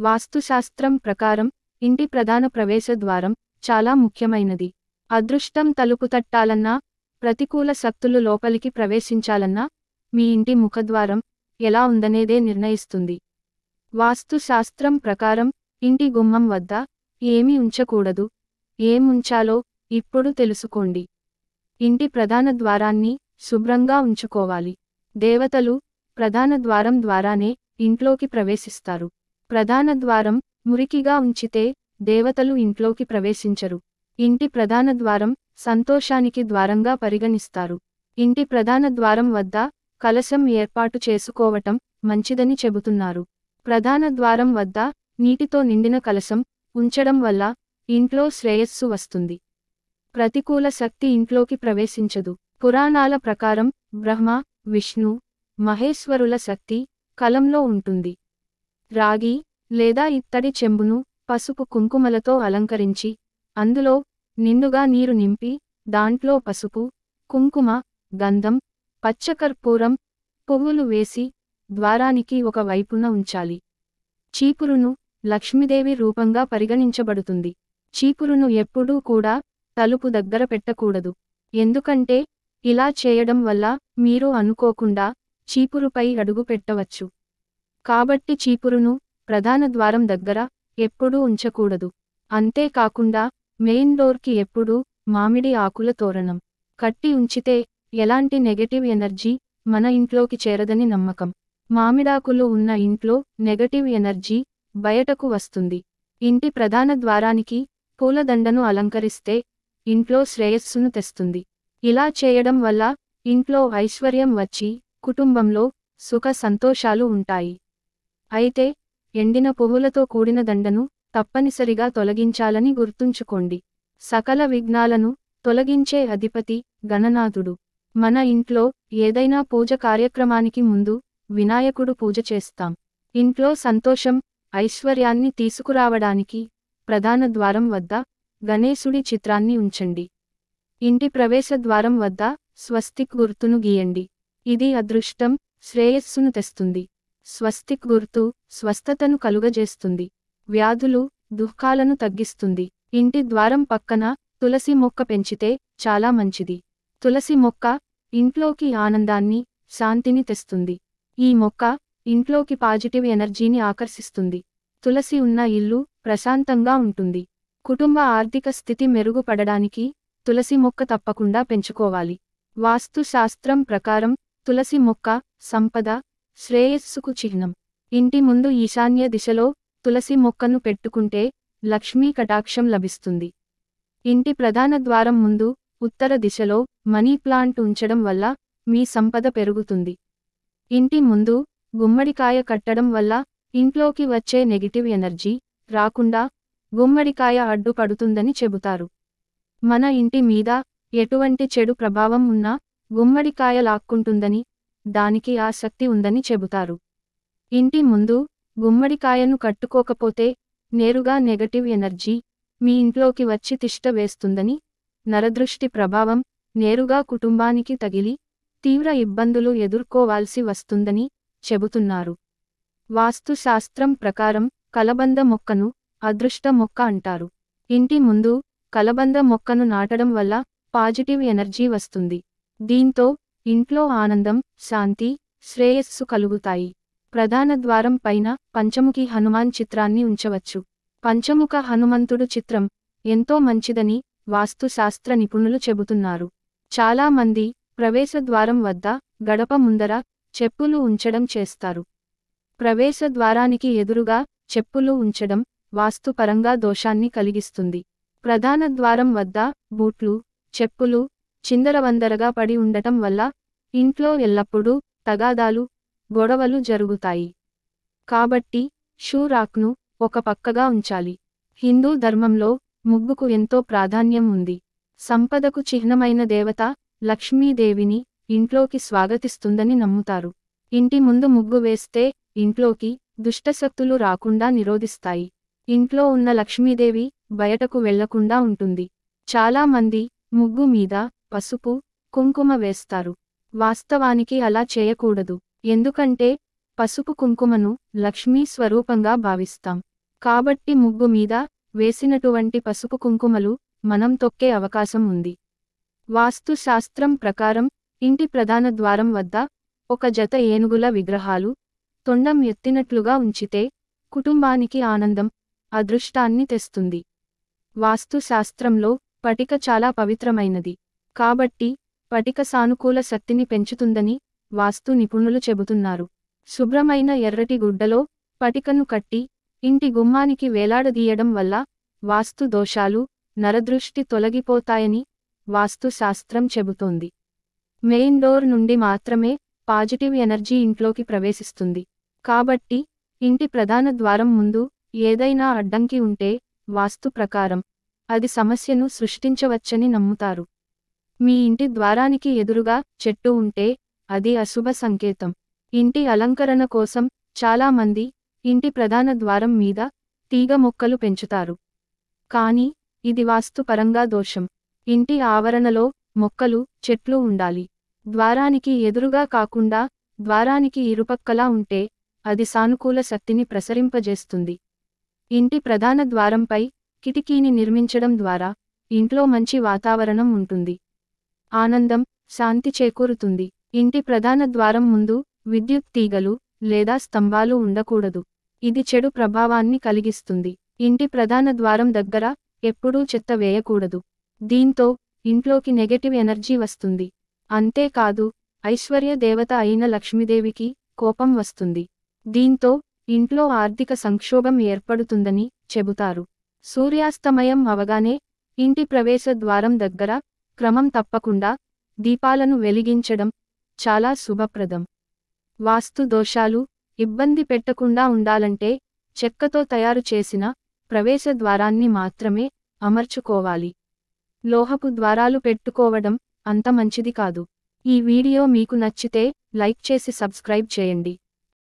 వాస్తుశాస్త్రం ప్రకారం ఇంటి ప్రధాన ప్రవేశ ద్వారం చాలా ముఖ్యమైనది. అదృష్టం తలుపు తట్టాలన్నా, ప్రతికూల శక్తులు లోపలికి ప్రవేశించాలన్నా మీ ఇంటి ముఖద్వారం ఎలా ఉందనేదే నిర్ణయిస్తుంది. వాస్తుశాస్త్రం ప్రకారం ఇంటి గుమ్మం వద్ద ఏమి ఉంచకూడదు, ఏముంచాలో ఇప్పుడు తెలుసుకోండి. ఇంటి ప్రధాన ద్వారాన్ని శుభ్రంగా ఉంచుకోవాలి. దేవతలు ప్రధాన ద్వారం ద్వారానే ఇంట్లోకి ప్రవేశిస్తారు. ప్రధాన ద్వారం మురికిగా ఉంచితే దేవతలు ఇంట్లోకి ప్రవేశించరు. ఇంటి ప్రధాన ద్వారం సంతోషానికి ద్వారంగా పరిగణిస్తారు. ఇంటి ప్రధాన ద్వారం వద్ద కలశం ఏర్పాటు చేసుకోవటం మంచిదని చెబుతున్నారు. ప్రధాన ద్వారం వద్ద నీటితో నిండిన కలశం ఉంచడం వల్ల ఇంట్లో శ్రేయస్సు వస్తుంది. ప్రతికూల శక్తి ఇంట్లోకి ప్రవేశించదు. పురాణాల ప్రకారం బ్రహ్మ, విష్ణు, మహేశ్వరుల శక్తి కలంలో ఉంటుంది. రాగి లేదా ఇత్తడి చెంబును పసుపు కుంకుమలతో అలంకరించి అందులో నిండుగా నీరు నింపి దాంట్లో పసుపు, కుంకుమ, గంధం, పచ్చకర్పూరం, పువ్వులు వేసి ద్వారానికి ఒక వైపున ఉంచాలి. చీపురును లక్ష్మీదేవి రూపంగా పరిగణించబడుతుంది. చీపురును ఎప్పుడూ కూడా తలుపు దగ్గర పెట్టకూడదు. ఎందుకంటే ఇలా చేయడం వల్ల మీరు అనుకోకుండా చీపురుపై అడుగు పెట్టవచ్చు. కాబట్టి చీపురును ప్రధాన ద్వారం దగ్గర ఎప్పుడూ ఉంచకూడదు. అంతేకాకుండా మెయిన్ డోర్కి ఎప్పుడూ మామిడి ఆకుల తోరణం కట్టి ఉంచితే ఎలాంటి నెగటివ్ ఎనర్జీ మన ఇంట్లోకి చేరదని నమ్మకం. మామిడాకులు ఉన్న ఇంట్లో నెగటివ్ ఎనర్జీ బయటకు వస్తుంది. ఇంటి ప్రధాన ద్వారానికి పూలదండను అలంకరిస్తే ఇంట్లో శ్రేయస్సును తెస్తుంది. ఇలా చేయడం వల్ల ఇంట్లో ఐశ్వర్యం వచ్చి కుటుంబంలో సుఖ సంతోషాలు ఉంటాయి. అయితే ఎండిన పువ్వులతో కూడిన దండను తప్పనిసరిగా తొలగించాలని గుర్తుంచుకోండి. సకల విఘ్నాలను తొలగించే అధిపతి గణనాథుడు. మన ఇంట్లో ఏదైనా పూజ కార్యక్రమానికి ముందు వినాయకుడు పూజ చేస్తాం. ఇంట్లో సంతోషం, ఐశ్వర్యాన్ని తీసుకురావడానికి ప్రధాన ద్వారం వద్ద గణేశుడి చిత్రాన్ని ఉంచండి. ఇంటి ప్రవేశ ద్వారం వద్ద స్వస్తిక్ గుర్తును గీయండి. ఇది అదృష్టం, శ్రేయస్సును తెస్తుంది. స్వస్తిక్ గుర్తు స్వస్థతను కలుగజేస్తుంది. వ్యాధులు, దుఃఖాలను తగ్గిస్తుంది. ఇంటి ద్వారం పక్కన తులసి మొక్క పెంచితే చాలా మంచిది. తులసి మొక్క ఇంట్లోకి ఆనందాన్ని, శాంతిని తెస్తుంది. ఈ మొక్క ఇంట్లోకి పాజిటివ్ ఎనర్జీని ఆకర్షిస్తుంది. తులసి ఉన్న ఇల్లు ప్రశాంతంగా ఉంటుంది. కుటుంబ ఆర్థిక స్థితి మెరుగుపడడానికి తులసి మొక్క తప్పకుండా పెంచుకోవాలి. వాస్తు శాస్త్రం ప్రకారం తులసి మొక్క సంపద, శ్రేయస్సుకు చిహ్నం. ఇంటి ముందు ఈశాన్య దిశలో తులసి మొక్కను పెట్టుకుంటే లక్ష్మీ కటాక్షం లభిస్తుంది. ఇంటి ప్రధాన ద్వారం ముందు ఉత్తర దిశలో మనీ ప్లాంట్ ఉంచడం వల్ల మీ సంపద పెరుగుతుంది. ఇంటి ముందు గుమ్మడికాయ కట్టడం వల్ల ఇంట్లోకి వచ్చే నెగిటివ్ ఎనర్జీ రాకుండా గుమ్మడికాయ అడ్డుపడుతుందని చెబుతారు. మన ఇంటి మీద ఎటువంటి చెడు ప్రభావం ఉన్నా గుమ్మడికాయ లాక్కుంటుందని, దానికి ఆ శక్తి ఉందని చెబుతారు. ఇంటి ముందు గుమ్మడికాయను కట్టుకోకపోతే నేరుగా నెగటివ్ ఎనర్జీ మీ ఇంట్లోకి వచ్చి తిష్ట వేస్తుందని, నరదృష్టి ప్రభావం నేరుగా కుటుంబానికి తగిలి తీవ్ర ఇబ్బందులు ఎదుర్కోవాల్సి వస్తుందని చెబుతున్నారు. వాస్తు శాస్త్రం ప్రకారం కలబంద మొక్కను అదృష్ట మొక్క అంటారు. ఇంటి ముందు కలబంద మొక్కను నాటడం వల్ల పాజిటివ్ ఎనర్జీ వస్తుంది. దీంతో ఇంట్లో ఆనందం, శాంతి, శ్రేయస్సు కలుగుతాయి. ప్రధాన ద్వారం పైన పంచముఖి హనుమాన్ చిత్రాన్ని ఉంచవచ్చు. పంచముఖ హనుమంతుడు చిత్రం ఎంతో మంచిదని వాస్తు శాస్త్ర నిపుణులు చెబుతున్నారు. చాలా మంది ప్రవేశ ద్వారం వద్ద గడప ముందర చెప్పులు ఉంచడం చేస్తారు. ప్రవేశ ద్వారానికి ఎదురుగా చెప్పులు ఉంచడం వాస్తుపరంగా దోషాన్ని కలిగిస్తుంది. ప్రధాన ద్వారం వద్ద బూట్లు, చెప్పులు చిందరవందరగా పడి ఉండటం వల్ల ఇంట్లో ఎల్లప్పుడూ తగాదాలు, గొడవలు జరుగుతాయి. కాబట్టి షూ రాక్ను ఒక పక్కగా ఉంచాలి. హిందూ ధర్మంలో ముగ్గుకు ఎంతో ప్రాధాన్యం ఉంది. సంపదకు చిహ్నమైన దేవత లక్ష్మీదేవిని ఇంట్లోకి స్వాగతిస్తుందని నమ్ముతారు. ఇంటి ముందు ముగ్గు వేస్తే ఇంట్లోకి దుష్టశక్తులు రాకుండా నిరోధిస్తాయి. ఇంట్లో ఉన్న లక్ష్మీదేవి బయటకు వెళ్లకుండా ఉంటుంది. చాలా మంది ముగ్గు మీద పసుపు, కుంకుమ వేస్తారు. వాస్తవానికి అలా చేయకూడదు. ఎందుకంటే పసుపు కుంకుమను లక్ష్మీ స్వరూపంగా భావిస్తాం. కాబట్టి ముగ్గు మీద వేసినటువంటి పసుపు కుంకుమలు మనం తొక్కే అవకాశం ఉంది. వాస్తు శాస్త్రం ప్రకారం ఇంటి ప్రధాన ద్వారం వద్ద ఒక జత ఏనుగుల విగ్రహాలు తొండం ఎత్తినట్లుగా ఉంచితే కుటుంబానికి ఆనందం, అదృష్టాన్ని తెస్తుంది. వాస్తు శాస్త్రంలో పటిక చాలా పవిత్రమైనది. కాబట్టి పటిక సానుకూల శక్తిని పెంచుతుందని వాస్తు నిపుణులు చెబుతున్నారు. శుభ్రమైన ఎర్రటి గుడ్డలో పటికను కట్టి ఇంటి గుమ్మానికి వేలాడదీయడం వల్ల వాస్తు దోషాలు, నరదృష్టి తొలగిపోతాయని వాస్తు శాస్త్రం చెబుతోంది. మెయిన్ డోర్ నుండి మాత్రమే పాజిటివ్ ఎనర్జీ ఇంట్లోకి ప్రవేశిస్తుంది. కాబట్టి ఇంటి ప్రధాన ద్వారం ముందు ఏదైనా అడ్డంకి ఉంటే వాస్తు ప్రకారం అది సమస్యను సృష్టించవచ్చని నమ్ముతారు. మీ ఇంటి ద్వారానికి ఎదురుగా చెట్టు ఉంటే అది అశుభ సంకేతం. ఇంటి అలంకరణ కోసం చాలా మంది ఇంటి ప్రధాన ద్వారం మీద తీగ మొక్కలు పెంచుతారు. కానీ ఇది వాస్తుపరంగా దోషం. ఇంటి ఆవరణలో మొక్కలు, చెట్లు ఉండాలి. ద్వారానికి ఎదురుగా కాకుండా ద్వారానికి ఇరుపక్కలా ఉంటే అది సానుకూల శక్తిని ప్రసరింపజేస్తుంది. ఇంటి ప్రధాన ద్వారంపై కిటికీని నిర్మించడం ద్వారా ఇంట్లో మంచి వాతావరణం ఉంటుంది. ఆనందం, శాంతి చేకూరుతుంది. ఇంటి ప్రధాన ద్వారం ముందు విద్యుత్ తీగలు లేదా స్తంభాలు ఉండకూడదు. ఇది చెడు ప్రభావాన్ని కలిగిస్తుంది. ఇంటి ప్రధాన ద్వారం దగ్గర ఎప్పుడూ చెత్త వేయకూడదు. దీంతో ఇంట్లోకి నెగటివ్ ఎనర్జీ వస్తుంది. అంతేకాదు ఐశ్వర్య దేవత అయిన లక్ష్మీదేవికి కోపం వస్తుంది. దీంతో ఇంట్లో ఆర్థిక సంక్షోభం ఏర్పడుతుందని చెబుతారు. సూర్యాస్తమయం అవగానే ఇంటి ప్రవేశ ద్వారం దగ్గర క్రమం తప్పకుండా దీపాలను వెలిగించడం చాలా శుభప్రదం. వాస్తు దోషాలు, ఇబ్బంది పెట్టకుండా ఉండాలంటే చెక్కతో తయారు చేసిన ప్రవేశ ద్వారాన్ని మాత్రమే అమర్చుకోవాలి. లోహపు ద్వారాలు పెట్టుకోవడం అంత మంచిది కాదు. ఈ వీడియో మీకు నచ్చితే లైక్ చేసి సబ్స్క్రైబ్ చేయండి.